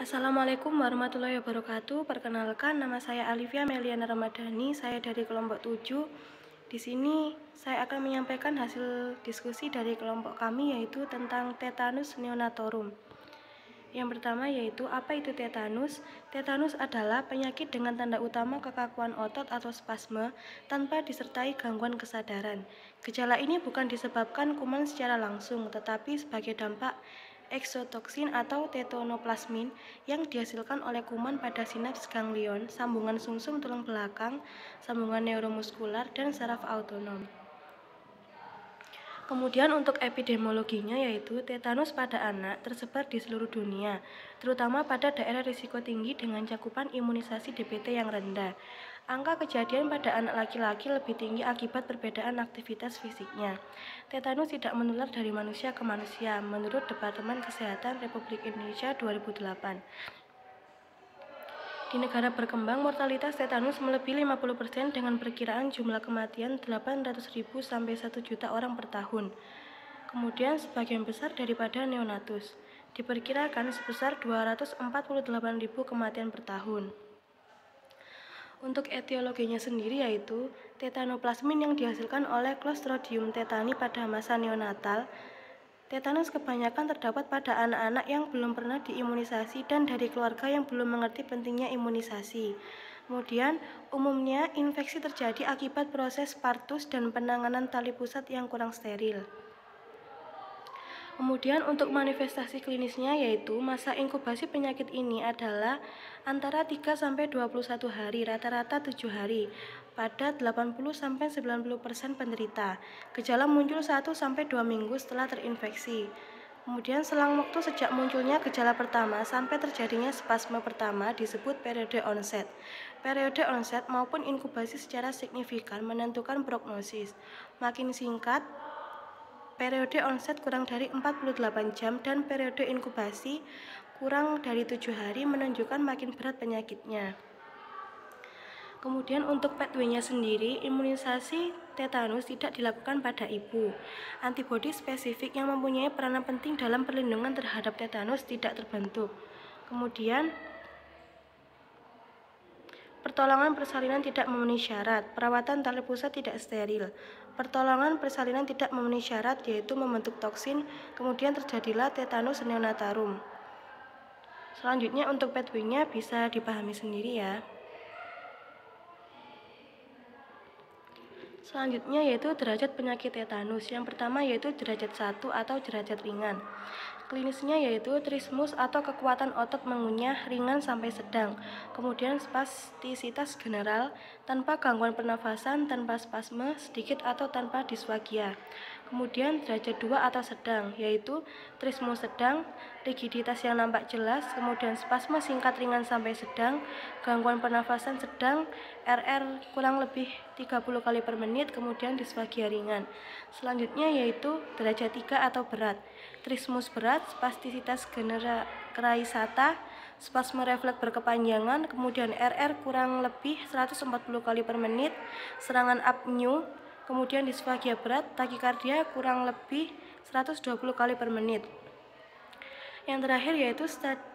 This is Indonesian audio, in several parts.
Assalamualaikum warahmatullahi wabarakatuh. Perkenalkan, nama saya Alivia Meliana Ramadhani. Saya dari kelompok 7. Di sini saya akan menyampaikan hasil diskusi dari kelompok kami, yaitu tentang tetanus neonatorum. Yang pertama yaitu, apa itu tetanus? Tetanus adalah penyakit dengan tanda utama kekakuan otot atau spasme tanpa disertai gangguan kesadaran. Gejala ini bukan disebabkan kuman secara langsung, tetapi sebagai dampak eksotoksin atau tetanoplasmin yang dihasilkan oleh kuman pada sinaps ganglion, sambungan sumsum tulang belakang, sambungan neuromuskular, dan saraf autonom. Kemudian untuk epidemiologinya yaitu tetanus pada anak tersebar di seluruh dunia, terutama pada daerah risiko tinggi dengan cakupan imunisasi DPT yang rendah. Angka kejadian pada anak laki-laki lebih tinggi akibat perbedaan aktivitas fisiknya. Tetanus tidak menular dari manusia ke manusia, menurut Departemen Kesehatan Republik Indonesia 2008. Di negara berkembang, mortalitas tetanus melebihi 50% dengan perkiraan jumlah kematian 800.000 sampai 1 juta orang per tahun. Kemudian sebagian besar daripada neonatus, diperkirakan sebesar 248.000 kematian per tahun. Untuk etiologinya sendiri yaitu tetanoplasmin yang dihasilkan oleh Clostridium tetani pada masa neonatal. Tetanus kebanyakan terdapat pada anak-anak yang belum pernah diimunisasi dan dari keluarga yang belum mengerti pentingnya imunisasi. Kemudian, umumnya infeksi terjadi akibat proses partus dan penanganan tali pusat yang kurang steril. Kemudian untuk manifestasi klinisnya yaitu masa inkubasi penyakit ini adalah antara 3 sampai 21 hari, rata-rata 7 hari pada 80 sampai 90% penderita. Gejala muncul 1 sampai 2 minggu setelah terinfeksi. Kemudian selang waktu sejak munculnya gejala pertama sampai terjadinya spasme pertama disebut periode onset. Periode onset maupun inkubasi secara signifikan menentukan prognosis. Makin singkat periode onset kurang dari 48 jam dan periode inkubasi kurang dari 7 hari menunjukkan makin berat penyakitnya. Kemudian untuk pathway-nya sendiri, imunisasi tetanus tidak dilakukan pada ibu. Antibodi spesifik yang mempunyai peranan penting dalam perlindungan terhadap tetanus tidak terbentuk. Kemudian pertolongan persalinan tidak memenuhi syarat, perawatan tali pusat tidak steril. Pertolongan persalinan tidak memenuhi syarat yaitu membentuk toksin, kemudian terjadilah tetanus neonatarum. Selanjutnya untuk pathway-nya bisa dipahami sendiri ya. Selanjutnya yaitu derajat penyakit tetanus. Yang pertama yaitu derajat 1 atau derajat ringan. Klinisnya yaitu trismus atau kekuatan otot mengunyah ringan sampai sedang. Kemudian spastisitas general tanpa gangguan pernafasan, tanpa spasme, sedikit atau tanpa disfagia. Kemudian derajat 2 atau sedang yaitu trismus sedang, rigiditas yang nampak jelas, kemudian spasme singkat ringan sampai sedang, gangguan pernafasan sedang, RR kurang lebih 30 kali per menit, kemudian disfagia ringan. Selanjutnya yaitu derajat 3 atau berat. Trismus berat, spastisitas generalisata, spasme refleks berkepanjangan, kemudian RR kurang lebih 140 kali per menit, serangan apneu, kemudian disfagia berat, takikardia kurang lebih 120 kali per menit. Yang terakhir yaitu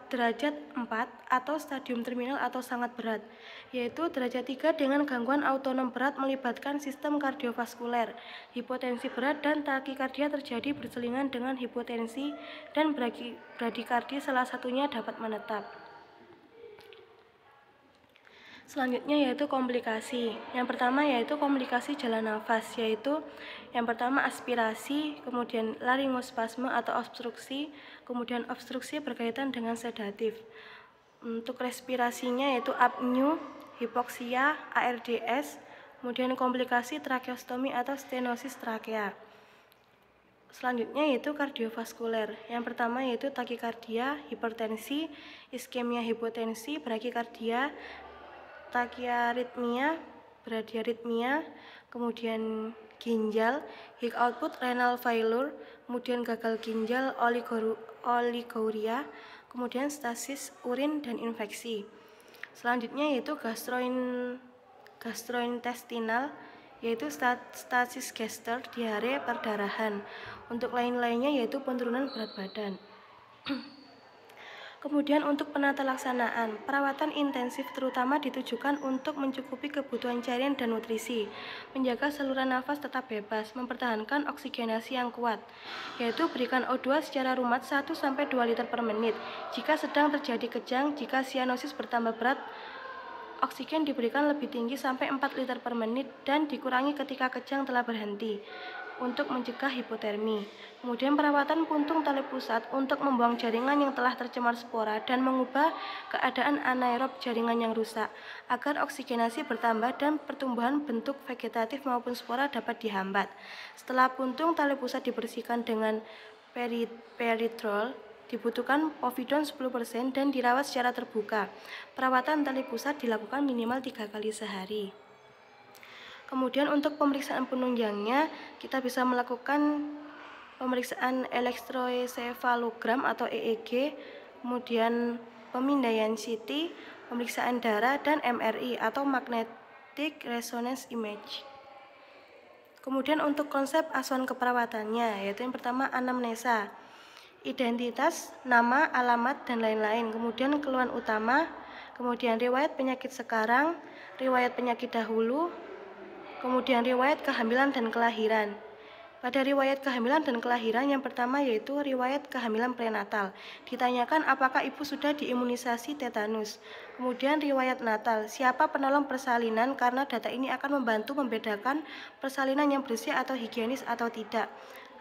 derajat 4 atau stadium terminal atau sangat berat, yaitu derajat 3 dengan gangguan autonom berat melibatkan sistem kardiovaskuler, hipotensi berat dan takikardia terjadi berselingan dengan hipotensi dan bradikardi salah satunya dapat menetap. Selanjutnya yaitu komplikasi. Yang pertama yaitu komplikasi jalan nafas, yaitu yang pertama aspirasi, kemudian laryngospasme atau obstruksi, kemudian obstruksi berkaitan dengan sedatif. Untuk respirasinya yaitu apneu, hipoksia, ARDS, kemudian komplikasi tracheostomi atau stenosis trakea. Selanjutnya yaitu kardiovaskuler. Yang pertama yaitu takikardia, hipertensi, iskemia hipotensi, brakikardia, tachyarrhythmia, bradyarrhythmia, kemudian ginjal, high output renal failure, kemudian gagal ginjal, oliguria, kemudian stasis urin dan infeksi. Selanjutnya yaitu gastrointestinal, yaitu stasis gaster, diare, perdarahan. Untuk lain-lainnya yaitu penurunan berat badan. Kemudian untuk penata laksanaan, perawatan intensif terutama ditujukan untuk mencukupi kebutuhan cairan dan nutrisi, menjaga saluran nafas tetap bebas, mempertahankan oksigenasi yang kuat, yaitu berikan O2 secara rumat 1-2 liter per menit. Jika sedang terjadi kejang, jika sianosis bertambah berat, oksigen diberikan lebih tinggi sampai 4 liter per menit dan dikurangi ketika kejang telah berhenti untuk mencegah hipotermi. Kemudian perawatan puntung tali pusat untuk membuang jaringan yang telah tercemar spora dan mengubah keadaan anaerob jaringan yang rusak agar oksigenasi bertambah dan pertumbuhan bentuk vegetatif maupun spora dapat dihambat. Setelah puntung tali pusat dibersihkan dengan peritrol, dibutuhkan povidon 10% dan dirawat secara terbuka. Perawatan tali pusat dilakukan minimal 3 kali sehari. Kemudian untuk pemeriksaan penunjangnya, kita bisa melakukan pemeriksaan elektroensefalogram atau EEG, kemudian pemindaian CT, pemeriksaan darah, dan MRI atau magnetic resonance image. Kemudian untuk konsep asuhan keperawatannya, yaitu yang pertama anamnesa, identitas, nama, alamat, dan lain-lain. Kemudian keluhan utama, kemudian riwayat penyakit sekarang, riwayat penyakit dahulu, kemudian riwayat kehamilan dan kelahiran. Pada riwayat kehamilan dan kelahiran yang pertama yaitu riwayat kehamilan prenatal. Ditanyakan apakah ibu sudah diimunisasi tetanus. Kemudian riwayat natal, siapa penolong persalinan karena data ini akan membantu membedakan persalinan yang bersih atau higienis atau tidak.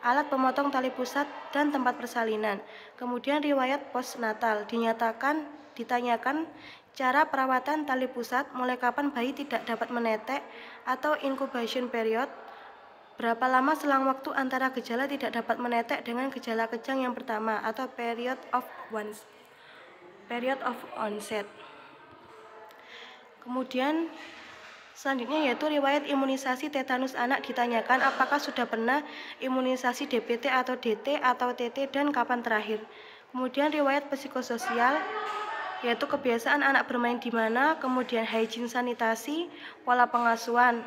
Alat pemotong tali pusat dan tempat persalinan. Kemudian riwayat postnatal, ditanyakan cara perawatan tali pusat, mulai kapan bayi tidak dapat menetek atau incubation period, berapa lama selang waktu antara gejala tidak dapat menetek dengan gejala kejang yang pertama atau period of onset. Kemudian selanjutnya yaitu riwayat imunisasi tetanus anak, ditanyakan apakah sudah pernah imunisasi DPT atau DT atau TT dan kapan terakhir. Kemudian riwayat psikososial, yaitu kebiasaan anak bermain di mana, kemudian hygiene sanitasi, pola pengasuhan.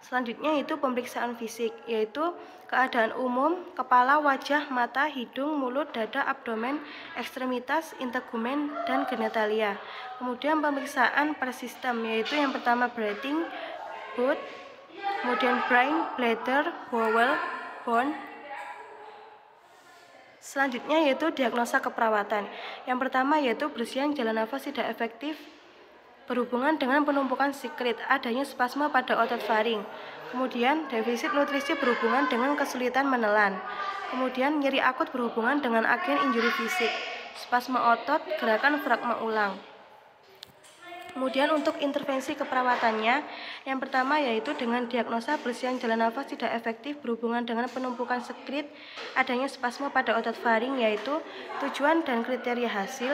Selanjutnya itu pemeriksaan fisik, yaitu keadaan umum, kepala, wajah, mata, hidung, mulut, dada, abdomen, ekstremitas, integumen, dan genitalia. Kemudian pemeriksaan per sistem, yaitu yang pertama breathing, blood, kemudian brain, bladder, bowel, bone. Selanjutnya yaitu diagnosa keperawatan. Yang pertama yaitu bersihan jalan nafas tidak efektif berhubungan dengan penumpukan sekret, adanya spasme pada otot faring. Kemudian defisit nutrisi berhubungan dengan kesulitan menelan. Kemudian nyeri akut berhubungan dengan agen injuri fisik, spasme otot, gerakan fragma ulang. Kemudian untuk intervensi keperawatannya, yang pertama yaitu dengan diagnosa bersihan jalan nafas tidak efektif berhubungan dengan penumpukan sekret, adanya spasme pada otot faring, yaitu tujuan dan kriteria hasil.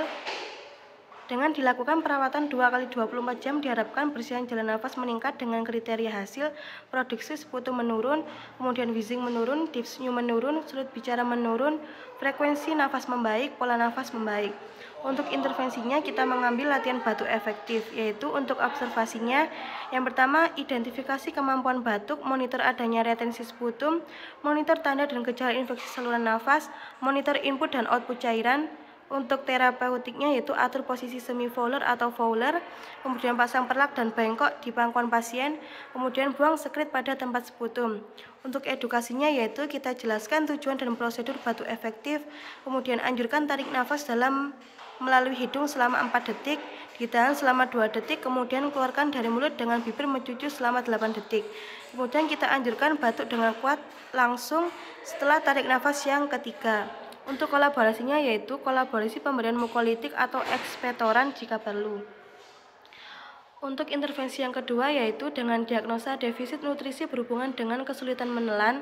Dengan dilakukan perawatan 2x24 jam diharapkan bersihan jalan nafas meningkat dengan kriteria hasil, produksi sputum menurun, kemudian wheezing menurun, dyspnea menurun, sulit bicara menurun, frekuensi nafas membaik, pola nafas membaik. Untuk intervensinya kita mengambil latihan batuk efektif, yaitu untuk observasinya yang pertama identifikasi kemampuan batuk, monitor adanya retensi sputum, monitor tanda dan gejala infeksi saluran nafas, monitor input dan output cairan. Untuk terapeutiknya yaitu atur posisi semi-fowler atau fowler, kemudian pasang perlak dan bengkok di pangkuan pasien, kemudian buang sekret pada tempat sputum. Untuk edukasinya yaitu kita jelaskan tujuan dan prosedur batuk efektif, kemudian anjurkan tarik nafas melalui hidung selama 4 detik, ditahan selama 2 detik, kemudian keluarkan dari mulut dengan bibir mencucu selama 8 detik. Kemudian kita anjurkan batuk dengan kuat langsung setelah tarik nafas yang ketiga. Untuk kolaborasinya yaitu kolaborasi pemberian mukolitik atau ekspektoran jika perlu. Untuk intervensi yang kedua yaitu dengan diagnosa defisit nutrisi berhubungan dengan kesulitan menelan,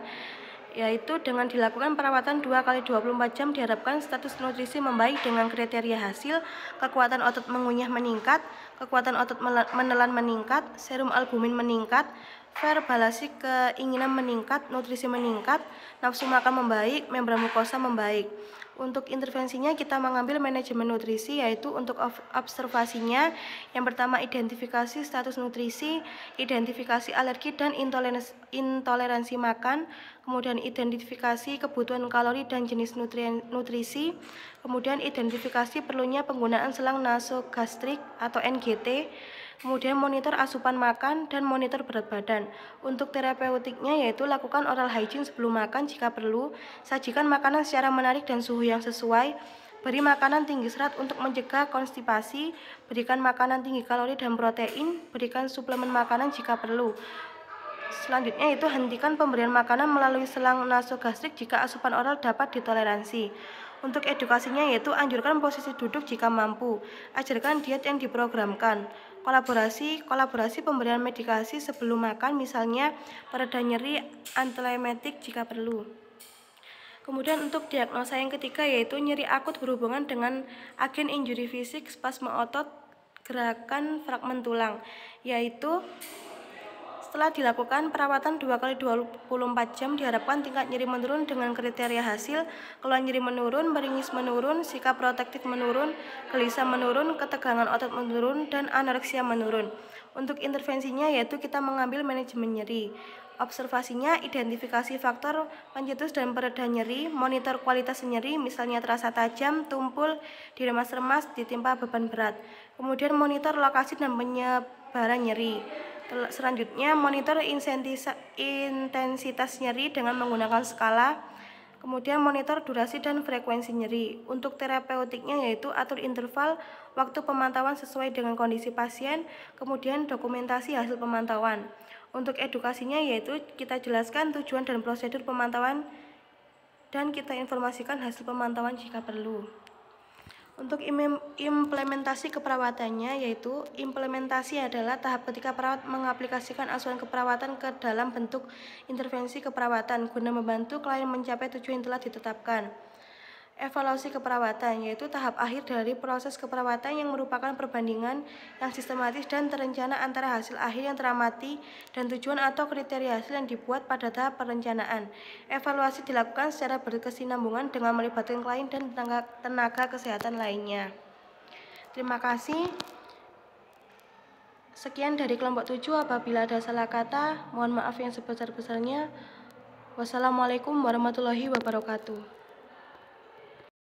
yaitu dengan dilakukan perawatan 2x24 jam diharapkan status nutrisi membaik dengan kriteria hasil, kekuatan otot mengunyah meningkat, kekuatan otot menelan meningkat, serum albumin meningkat, verbalasi keinginan meningkat, nutrisi meningkat, nafsu makan membaik, membran mukosa membaik. Untuk intervensinya kita mengambil manajemen nutrisi, yaitu untuk observasinya yang pertama identifikasi status nutrisi, identifikasi alergi dan intoleransi makan, kemudian identifikasi kebutuhan kalori dan jenis nutrisi, kemudian identifikasi perlunya penggunaan selang nasogastrik atau NGT, kemudian monitor asupan makan dan monitor berat badan. Untuk terapeutiknya yaitu lakukan oral hygiene sebelum makan jika perlu, sajikan makanan secara menarik dan suhu yang sesuai, beri makanan tinggi serat untuk mencegah konstipasi, berikan makanan tinggi kalori dan protein, berikan suplemen makanan jika perlu. Selanjutnya itu hentikan pemberian makanan melalui selang nasogastrik jika asupan oral dapat ditoleransi. Untuk edukasinya yaitu anjurkan posisi duduk jika mampu, ajarkan diet yang diprogramkan, kolaborasi pemberian medikasi sebelum makan, misalnya pereda nyeri, antiemetik jika perlu. Kemudian untuk diagnosa yang ketiga yaitu nyeri akut berhubungan dengan agen injuri fisik, spasme otot, gerakan fragmen tulang, yaitu setelah dilakukan perawatan 2x24 jam diharapkan tingkat nyeri menurun dengan kriteria hasil, keluhan nyeri menurun, meringis menurun, sikap protektif menurun, gelisah menurun, ketegangan otot menurun, dan anoreksia menurun. Untuk intervensinya yaitu kita mengambil manajemen nyeri. Observasinya, identifikasi faktor pencetus dan pereda nyeri, monitor kualitas nyeri, misalnya terasa tajam, tumpul, diremas-remas, ditimpa beban berat. Kemudian monitor lokasi dan penyebaran nyeri. Selanjutnya, monitor intensitas nyeri dengan menggunakan skala. Kemudian monitor durasi dan frekuensi nyeri. Untuk terapeutiknya yaitu atur interval waktu pemantauan sesuai dengan kondisi pasien, kemudian dokumentasi hasil pemantauan. Untuk edukasinya yaitu kita jelaskan tujuan dan prosedur pemantauan dan kita informasikan hasil pemantauan jika perlu. Untuk implementasi keperawatannya yaitu implementasi adalah tahap ketika perawat mengaplikasikan asuhan keperawatan ke dalam bentuk intervensi keperawatan guna membantu klien mencapai tujuan yang telah ditetapkan. Evaluasi keperawatan yaitu tahap akhir dari proses keperawatan yang merupakan perbandingan yang sistematis dan terencana antara hasil akhir yang teramati dan tujuan atau kriteria hasil yang dibuat pada tahap perencanaan. Evaluasi dilakukan secara berkesinambungan dengan melibatkan klien dan tenaga kesehatan lainnya. Terima kasih. Sekian dari kelompok 7. Apabila ada salah kata, mohon maaf yang sebesar-besarnya. Wassalamualaikum warahmatullahi wabarakatuh.